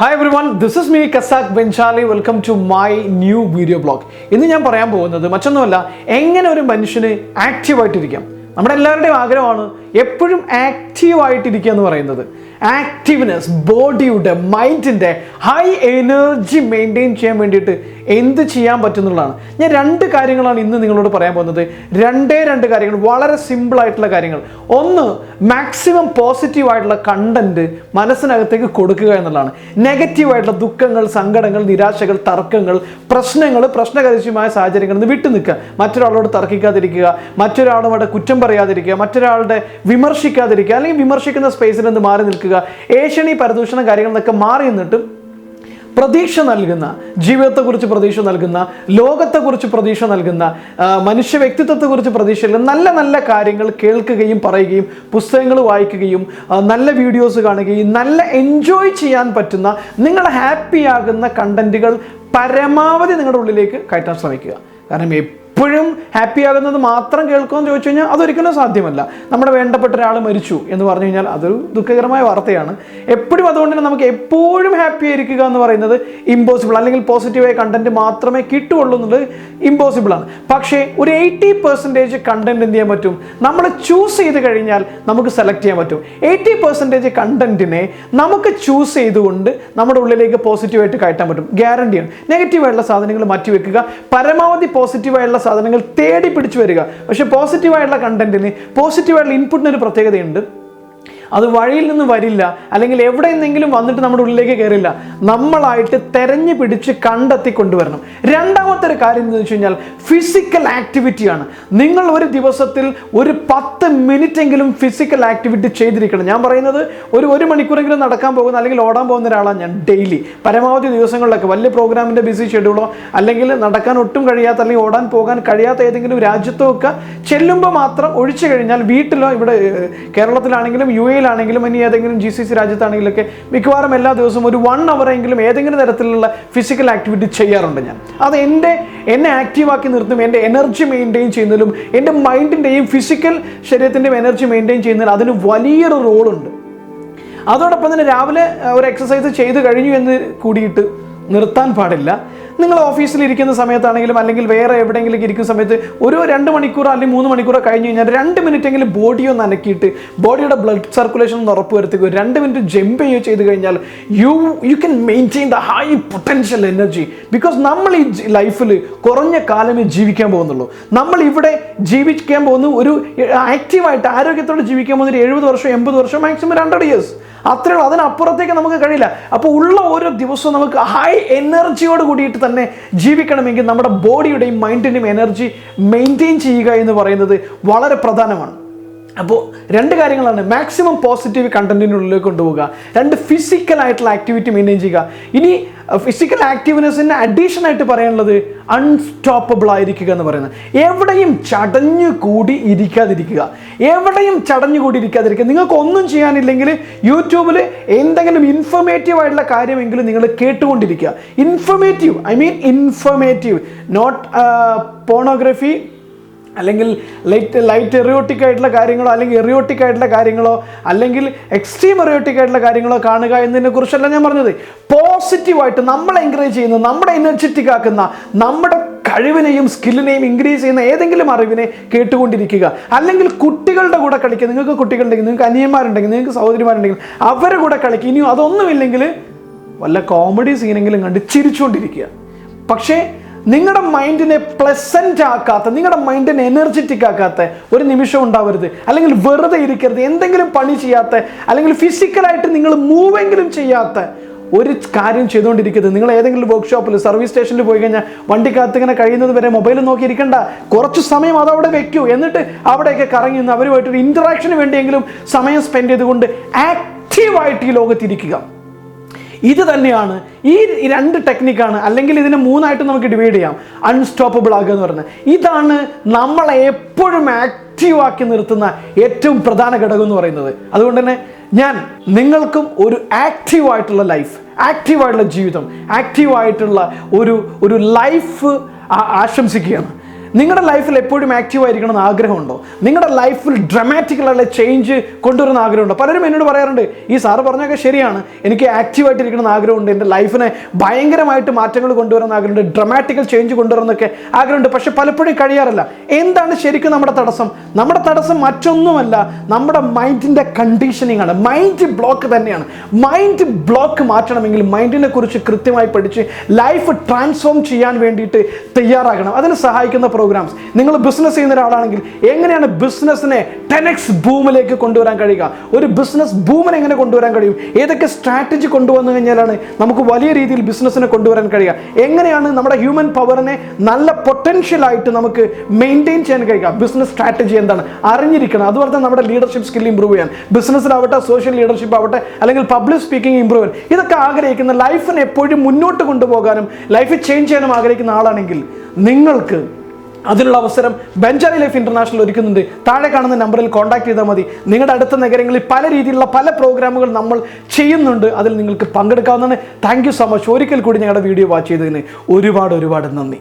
Hi everyone, this is me Casac Benjali. Welcome to my new video blog. ഇന്ന് ഞാൻ പറയാൻ പോകുന്നത് മറ്റൊന്നുമല്ല, എങ്ങനെ ഒരു മനുഷ്യന് ആക്റ്റീവ് ആയിട്ടിരിക്കാം. നമ്മുടെ എല്ലാവരുടെയും ആഗ്രഹമാണ് എപ്പോഴും ആക്റ്റീവ് ആയിട്ടിരിക്കുക എന്ന് പറയുന്നത്. ആക്റ്റീവ്നെസ്, ബോഡിയുടെ, മൈൻഡിൻ്റെ ഹൈ എനർജി മെയിൻറ്റെയിൻ ചെയ്യാൻ വേണ്ടിയിട്ട് എന്ത് ചെയ്യാൻ പറ്റുന്നുള്ളതാണ്. ഞാൻ രണ്ട് കാര്യങ്ങളാണ് ഇന്ന് നിങ്ങളോട് പറയാൻ പോകുന്നത്. രണ്ട് കാര്യങ്ങൾ, വളരെ സിമ്പിളായിട്ടുള്ള കാര്യങ്ങൾ. ഒന്ന്, മാക്സിമം പോസിറ്റീവായിട്ടുള്ള കണ്ടന്റ് മനസ്സിനകത്തേക്ക് കൊടുക്കുക എന്നുള്ളതാണ്. നെഗറ്റീവായിട്ടുള്ള ദുഃഖങ്ങൾ, സങ്കടങ്ങൾ, നിരാശകൾ, തർക്കങ്ങൾ, പ്രശ്നകരമായ സാഹചര്യങ്ങളിൽ നിന്ന് വിട്ടു നിൽക്കുക. മറ്റൊരാളോട് തർക്കിക്കാതിരിക്കുക, മറ്റൊരാളുടെ കുറ്റം പറയാതിരിക്കുക, മറ്റൊരാളുടെ വിമർശിക്കാതിരിക്കുക, അല്ലെങ്കിൽ വിമർശിക്കുന്ന സ്പേസിൽ നിന്ന് മാറി നിൽക്കുക. ഏഷണി പരദൂഷണ കാര്യങ്ങളിൽ നിന്നൊക്കെ മാറി നിന്നിട്ട് പ്രതീക്ഷ നൽകുന്ന, ജീവിതത്തെക്കുറിച്ച് പ്രതീക്ഷ നൽകുന്ന, ലോകത്തെക്കുറിച്ച് പ്രതീക്ഷ നൽകുന്ന, മനുഷ്യ വ്യക്തിത്വത്തെക്കുറിച്ച് പ്രതീക്ഷ നൽകുന്ന നല്ല നല്ല കാര്യങ്ങൾ കേൾക്കുകയും പറയുകയും, പുസ്തകങ്ങൾ വായിക്കുകയും, നല്ല വീഡിയോസ് കാണുകയും, നല്ല എൻജോയ് ചെയ്യാൻ പറ്റുന്ന, നിങ്ങളെ ഹാപ്പിയാകുന്ന കണ്ടന്റുകൾ പരമാവധി നിങ്ങളുടെ ഉള്ളിലേക്ക് കയറ്റാൻ ശ്രമിക്കുക. കാരണം എപ്പോഴും ഹാപ്പി ആകുന്നത് മാത്രം കേൾക്കുമെന്ന് ചോദിച്ചു കഴിഞ്ഞാൽ അതൊരിക്കലും സാധ്യമല്ല. നമ്മുടെ വേണ്ടപ്പെട്ട ഒരാൾ മരിച്ചു എന്ന് പറഞ്ഞു കഴിഞ്ഞാൽ അതൊരു ദുഃഖകരമായ വാർത്തയാണ്. എപ്പോഴും അതുകൊണ്ട് തന്നെ നമുക്ക് എപ്പോഴും ഹാപ്പി ആയിരിക്കുക എന്ന് പറയുന്നത് ഇമ്പോസിബിൾ, അല്ലെങ്കിൽ പോസിറ്റീവായ കണ്ടന്റ് മാത്രമേ കിട്ടുകയുള്ളൂ എന്നുള്ളത് ഇമ്പോസിബിൾ ആണ്. പക്ഷേ ഒരു 80% കണ്ടന്റ് എന്ത് ചെയ്യാൻ പറ്റും? നമ്മൾ ചൂസ് ചെയ്ത് കഴിഞ്ഞാൽ നമുക്ക് സെലക്ട് ചെയ്യാൻ പറ്റും. 80% കണ്ടന്റിനെ നമുക്ക് ചൂസ് ചെയ്തുകൊണ്ട് നമ്മുടെ ഉള്ളിലേക്ക് പോസിറ്റീവായിട്ട് കയറ്റാൻ പറ്റും. ഗ്യാരണ്ടിയാണ്. നെഗറ്റീവായിട്ടുള്ള സാധനങ്ങൾ മാറ്റിവെക്കുക, പരമാവധി പോസിറ്റീവായുള്ള സാധനങ്ങൾ തേടി പിടിച്ചു വരിക. പക്ഷെ പോസിറ്റീവായിട്ടുള്ള കണ്ടന്റിന്, പോസിറ്റീവായിട്ടുള്ള ഇൻപുട്ടിന് ഒരു പ്രത്യേകതയുണ്ട്. അത് വഴിയിൽ നിന്ന് വരില്ല, അല്ലെങ്കിൽ എവിടെ നിന്നെങ്കിലും വന്നിട്ട് നമ്മുടെ ഉള്ളിലേക്ക് കയറില്ല. നമ്മളായിട്ട് തെരഞ്ഞു പിടിച്ച് കണ്ടെത്തി കൊണ്ടുവരണം. രണ്ടാമത്തെ ഒരു കാര്യം എന്ന് വെച്ച് കഴിഞ്ഞാൽ ഫിസിക്കൽ ആക്ടിവിറ്റിയാണ്. നിങ്ങൾ ഒരു ദിവസത്തിൽ ഒരു 10 മിനിറ്റെങ്കിലും ഫിസിക്കൽ ആക്ടിവിറ്റി ചെയ്തിരിക്കണം. ഞാൻ പറയുന്നത് ഒരു മണിക്കൂറെങ്കിലും നടക്കാൻ പോകുന്ന, അല്ലെങ്കിൽ ഓടാൻ പോകുന്ന ഒരാളാണ് ഞാൻ. ഡെയിലി പരമാവധി ദിവസങ്ങളിലൊക്കെ വലിയ പ്രോഗ്രാമിൻ്റെ ബിസി ഷെഡ്യൂളോ, അല്ലെങ്കിൽ നടക്കാൻ ഒട്ടും കഴിയാത്ത, അല്ലെങ്കിൽ ഓടാൻ പോകാൻ കഴിയാത്ത ഏതെങ്കിലും രാജ്യത്തോ ഒക്കെ ചെല്ലുമ്പോൾ മാത്രം ഒഴിച്ചു കഴിഞ്ഞാൽ, വീട്ടിലോ, ഇവിടെ കേരളത്തിലാണെങ്കിലും യുഎയിലാണെങ്കിലും ഇനി ഏതെങ്കിലും GCC രാജ്യത്താണെങ്കിലൊക്കെ മിക്കവാറും എല്ലാ ദിവസവും ഒരു 1 hour ഏതെങ്കിലും തരത്തിലുള്ള ഫിസിക്കൽ ആക്ടിവിറ്റി ചെയ്യാറുണ്ട് ഞാൻ. അത് എന്നെ ആക്റ്റീവാക്കി നിർത്തും. എൻ്റെ എനർജി മെയിൻറ്റെയിൻ ചെയ്യുന്നതിലും, എൻ്റെ മൈൻഡിൻ്റെയും ഫിസിക്കൽ ശരീരത്തിൻ്റെയും എനർജി മെയിൻറ്റെയിൻ ചെയ്യുന്നതിൽ അതിന് വലിയൊരു റോളുണ്ട്. അതോടൊപ്പം തന്നെ രാവിലെ ഒരു എക്സസൈസ് ചെയ്ത് കഴിഞ്ഞു എന്ന് കൂടിയിട്ട് നിർത്താൻ പാടില്ല. നിങ്ങൾ ഓഫീസിൽ ഇരിക്കുന്ന സമയത്താണെങ്കിലും, അല്ലെങ്കിൽ വേറെ എവിടെയെങ്കിലും ഇരിക്കുന്ന സമയത്ത് ഒരു 2 മണിക്കൂർ അല്ലെങ്കിൽ 3 മണിക്കൂർ കഴിഞ്ഞ് കഴിഞ്ഞാൽ 2 മിനിറ്റെങ്കിലും ബോഡിയോ നനക്കിയിട്ട് ബോഡിയുടെ ബ്ലഡ് സർക്കുലേഷൻ ഒന്ന് ഉറപ്പ് വരുത്തുക. 2 മിനിറ്റ് ജമ്പ് ചെയ്ത് കഴിഞ്ഞാൽ you can maintain the high potential energy. Because നമ്മൾ ഈ ലൈഫിൽ കുറഞ്ഞ കാലമേ ജീവിക്കാൻ പോകുന്നുള്ളൂ. നമ്മൾ ഇവിടെ ജീവിക്കാൻ പോകുന്ന ഒരു ആക്റ്റീവായിട്ട് ആരോഗ്യത്തോടെ ജീവിക്കാൻ പോകുന്ന ഒരു 70 വർഷം 80 വർഷം, മാക്സിമം 100 years, അത്രയുള്ളൂ. അതിനപ്പുറത്തേക്ക് നമുക്ക് കഴിയില്ല. അപ്പോൾ ഉള്ള ഓരോ ദിവസവും നമുക്ക് ഹൈ എനർജിയോട് കൂടിയിട്ട് തന്നെ ജീവിക്കണമെങ്കിൽ നമ്മുടെ ബോഡിയുടെയും മൈൻഡിൻ്റെയും എനർജി മെയിൻറ്റെയിൻ ചെയ്യുക എന്ന് പറയുന്നത് വളരെ പ്രധാനമാണ്. അപ്പോൾ 2 കാര്യങ്ങളാണ്: മാക്സിമം പോസിറ്റീവ് കണ്ടന്റിനുള്ളിലേക്ക് കൊണ്ടുപോകുക, 2 ഫിസിക്കലായിട്ടുള്ള ആക്ടിവിറ്റി മെയിൻറ്റെയിൻ ചെയ്യുക. ഇനി ഫിസിക്കൽ ആക്റ്റീവ്നെസ്സിന് അഡീഷൻ ആയിട്ട് പറയാനുള്ളത് അൺസ്റ്റോപ്പബിൾ ആയിരിക്കുക എന്ന് പറയുന്നത്. എവിടെയും ചടഞ്ഞുകൂടി ഇരിക്കാതിരിക്കുക. നിങ്ങൾക്ക് ഒന്നും ചെയ്യാനില്ലെങ്കിൽ യൂട്യൂബിൽ എന്തെങ്കിലും ഇൻഫോർമേറ്റീവ് ആയിട്ടുള്ള കാര്യമെങ്കിലും നിങ്ങൾ കേട്ടുകൊണ്ടിരിക്കുക. ഇൻഫോർമേറ്റീവ്, നോട്ട് പോണോഗ്രഫി, അല്ലെങ്കിൽ ലൈറ്റ് എറിയോട്ടിക് ആയിട്ടുള്ള കാര്യങ്ങളോ, അല്ലെങ്കിൽ എറിയോട്ടിക് ആയിട്ടുള്ള കാര്യങ്ങളോ, അല്ലെങ്കിൽ എക്സ്ട്രീം എറിയോട്ടിക് ആയിട്ടുള്ള കാര്യങ്ങളോ കാണുക എന്നതിനെ കുറിച്ചല്ല ഞാൻ പറഞ്ഞത്. പോസിറ്റീവായിട്ട് നമ്മളെ എൻകറേജ് ചെയ്യുന്ന, നമ്മുടെ എനർജറ്റിക് ആക്കുന്ന, നമ്മുടെ കഴിവിനെയും സ്കില്ലിനെയും ഇൻക്രീസ് ചെയ്യുന്ന ഏതെങ്കിലും അറിവിനെ കേട്ടുകൊണ്ടിരിക്കുക. അല്ലെങ്കിൽ കുട്ടികളുടെ കൂടെ കളിക്കുക. നിങ്ങൾക്ക് കുട്ടികളുണ്ടെങ്കിൽ, നിങ്ങൾക്ക് അനിയന്മാരുണ്ടെങ്കിൽ, നിങ്ങൾക്ക് സഹോദരിമാരുണ്ടെങ്കിൽ അവരുടെ കൂടെ കളിക്കുക. ഇനിയും അതൊന്നുമില്ലെങ്കിൽ വല്ല കോമഡി സീനെങ്കിലും കണ്ട് ചിരിച്ചുകൊണ്ടിരിക്കുക. പക്ഷേ നിങ്ങളുടെ മൈൻഡിനെ പ്ലസന്റ് ആക്കാത്ത, നിങ്ങളുടെ മൈൻഡിനെ എനർജറ്റിക് ആക്കാത്ത ഒരു നിമിഷം ഉണ്ടാവരുത്. അല്ലെങ്കിൽ വെറുതെ ഇരിക്കരുത്. എന്തെങ്കിലും പണി ചെയ്യാത്ത, അല്ലെങ്കിൽ ഫിസിക്കലായിട്ട് നിങ്ങൾ മൂവെങ്കിലും ചെയ്യാത്ത ഒരു കാര്യം ചെയ്തുകൊണ്ടിരിക്കരുത്. നിങ്ങൾ ഏതെങ്കിലും വർക്ക്ഷോപ്പിൽ, സർവീസ് സ്റ്റേഷനിൽ പോയി കഴിഞ്ഞാൽ വണ്ടിക്കകത്ത് ഇങ്ങനെ കഴിയുന്നത് വരെ മൊബൈൽ നോക്കി ഇരിക്കണ്ട. കുറച്ച് സമയം അതവിടെ വെക്കൂ. എന്നിട്ട് അവിടെയൊക്കെ കറങ്ങി നിന്ന് അവരുമായിട്ടൊരു ഇൻറ്ററാക്ഷന് വേണ്ടിയെങ്കിലും സമയം സ്പെൻഡ് ചെയ്തുകൊണ്ട് ആക്റ്റീവായിട്ട് ഈ ലോകത്തിരിക്കുക. ഇത് തന്നെയാണ് ഈ 2 ടെക്നിക്കാണ്, അല്ലെങ്കിൽ ഇതിനെ 3 നമുക്ക് ഡിവൈഡ് ചെയ്യാം. അൺസ്റ്റോപ്പബിൾ ആകുക എന്ന് പറയുന്നത് ഇതാണ് നമ്മളെ എപ്പോഴും ആക്റ്റീവാക്കി നിർത്തുന്ന ഏറ്റവും പ്രധാന ഘടകം എന്ന് പറയുന്നത്. അതുകൊണ്ട് തന്നെ ഞാൻ നിങ്ങൾക്കും ഒരു ആക്റ്റീവായിട്ടുള്ള ലൈഫ്, ആക്റ്റീവായിട്ടുള്ള ജീവിതം, ആക്റ്റീവായിട്ടുള്ള ഒരു ലൈഫ് ആശംസിക്കുകയാണ്. നിങ്ങളുടെ ലൈഫിൽ എപ്പോഴും ആക്റ്റീവ് ആയിരിക്കണം എന്ന് ആഗ്രഹമുണ്ടോ? നിങ്ങളുടെ ലൈഫിൽ ഡ്രമാറ്റിക്കലുള്ള ചേഞ്ച് കൊണ്ടുവരുന്ന ആഗ്രഹമുണ്ടോ? പലരും എന്നോട് പറയാറുണ്ട്, ഈ സാറ് പറഞ്ഞൊക്കെ ശരിയാണ്, എനിക്ക് ആക്റ്റീവായിട്ടിരിക്കണം എന്ന് ആഗ്രഹമുണ്ട്, എൻ്റെ ലൈഫിനെ ഭയങ്കരമായിട്ട് മാറ്റങ്ങൾ കൊണ്ടുവരുന്ന ആഗ്രഹമുണ്ട്, ഡ്രമാറ്റിക്കൽ ചേഞ്ച് കൊണ്ടുവരുന്നൊക്കെ ആഗ്രഹമുണ്ട്, പക്ഷെ പലപ്പോഴും കഴിയാറില്ല. എന്താണ് ശരിക്കും നമ്മുടെ തടസ്സം? നമ്മുടെ തടസ്സം മറ്റൊന്നുമല്ല, നമ്മുടെ മൈൻഡിൻ്റെ കണ്ടീഷനിങ് ആണ്. മൈൻഡ് ബ്ലോക്ക് തന്നെയാണ്. മൈൻഡ് ബ്ലോക്ക് മാറ്റണമെങ്കിൽ മൈൻഡിനെ കുറിച്ച് കൃത്യമായി പഠിച്ച് ലൈഫ് ട്രാൻസ്ഫോം ചെയ്യാൻ വേണ്ടിയിട്ട് തയ്യാറാകണം. അതിന് സഹായിക്കുന്ന പ്രോഗ്രാംസ്. നിങ്ങൾ ബിസിനസ് ചെയ്യുന്ന ഒരാളാണെങ്കിൽ എങ്ങനെയാണ് ബിസിനസ്സിനെ 10x ബൂമിലേക്ക് കൊണ്ടുവരാൻ കഴിയുക? ഒരു ബിസിനസ് ബൂമിനെ എങ്ങനെ കൊണ്ടുവരാൻ കഴിയും? ഏതൊക്കെ സ്ട്രാറ്റജി കൊണ്ടുവന്നു കഴിഞ്ഞാലാണ് നമുക്ക് വലിയ രീതിയിൽ ബിസിനസ്സിനെ കൊണ്ടുവരാൻ കഴിയുക? എങ്ങനെയാണ് നമ്മുടെ ഹ്യൂമൻ പവറിനെ നല്ല പൊട്ടൻഷ്യലായിട്ട് നമുക്ക് മെയിൻറ്റെയിൻ ചെയ്യാൻ കഴിയുക? ബിസിനസ് സ്ട്രാറ്റജി എന്താണ് അറിഞ്ഞിരിക്കണം. അതുപോലെ തന്നെ നമ്മുടെ ലീഡർഷിപ്പ് സ്കിൽ ഇമ്പ്രൂവ് ചെയ്യാൻ, ബിസിനസ്സിലാവട്ടെ, സോഷ്യൽ ലീഡർഷിപ്പ് ആവട്ടെ, അല്ലെങ്കിൽ പബ്ലിക് സ്പീക്കിംഗ് ഇമ്പ്രൂവ് ചെയ്യാൻ, ഇതൊക്കെ ആഗ്രഹിക്കുന്ന, ലൈഫിനെ എപ്പോഴും മുന്നോട്ട് കൊണ്ടുപോകാനും ലൈഫ് ചേഞ്ച് ചെയ്യാനും ആഗ്രഹിക്കുന്ന ആളാണെങ്കിൽ നിങ്ങൾക്ക് അതിനുള്ള അവസരം ബെഞ്ചാലി ലൈഫ് ഇന്റർനാഷണൽ ഒരുക്കുന്നുണ്ട്. താഴെ കാണുന്ന നമ്പറിൽ കോൺടാക്ട് ചെയ്താൽ മതി. നിങ്ങളുടെ അടുത്ത നഗരങ്ങളിൽ പല രീതിയിലുള്ള പല പ്രോഗ്രാമുകൾ നമ്മൾ ചെയ്യുന്നുണ്ട്. അതിൽ നിങ്ങൾക്ക് പങ്കെടുക്കാവുന്നതാണ്. Thank you so much. ഒരിക്കൽ കൂടി ഞങ്ങളുടെ വീഡിയോ വാച്ച് ചെയ്തതിന് ഒരുപാട് നന്ദി.